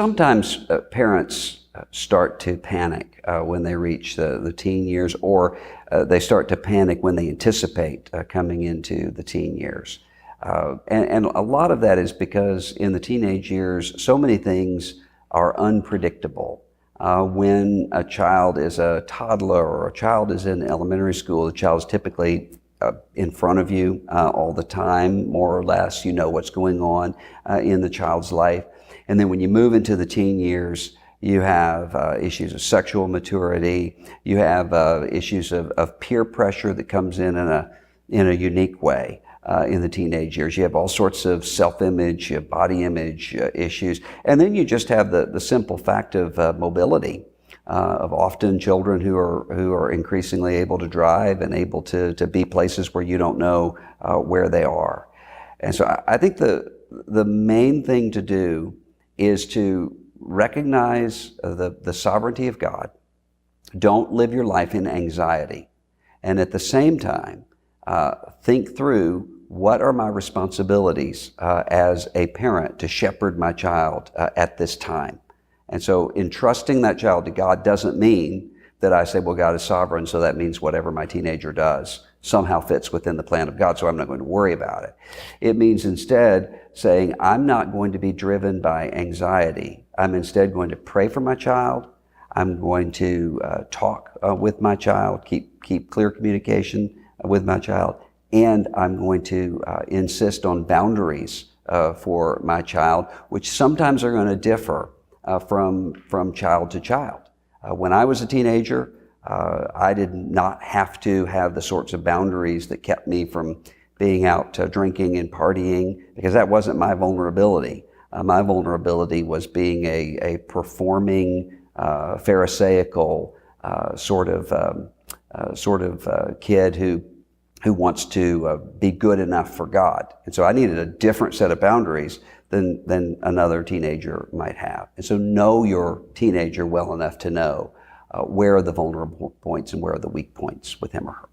Sometimes parents start to panic when they reach the teen years, or they start to panic when they anticipate coming into the teen years. And a lot of that is because in the teenage years, so many things are unpredictable. When a child is a toddler or a child is in elementary school, the child is typically in front of you all the time, more or less. You know what's going on in the child's life. And then when you move into the teen years, you have issues of sexual maturity. You have issues of peer pressure that comes in a unique way in the teenage years. You have all sorts of self-image, body image issues. And then you just have the simple fact of mobility, of often children who are increasingly able to drive and able to be places where you don't know where they are. And so I think the main thing to do is to recognize the sovereignty of God. Don't live your life in anxiety. And at the same time, think through what are my responsibilities as a parent to shepherd my child at this time. And so entrusting that child to God doesn't mean that I say, well, God is sovereign, so that means whatever my teenager does somehow fits within the plan of God, so I'm not going to worry about it. It means instead saying, I'm not going to be driven by anxiety. I'm instead going to pray for my child. I'm going to talk with my child, keep clear communication with my child, and I'm going to insist on boundaries for my child, which sometimes are going to differ from child to child. When I was a teenager, I did not have to have the sorts of boundaries that kept me from being out drinking and partying, because that wasn't my vulnerability. My vulnerability was being a performing, pharisaical sort of kid who wants to be good enough for God. And so I needed a different set of boundaries than another teenager might have. And so know your teenager well enough to know where are the vulnerable points and where are the weak points with him or her.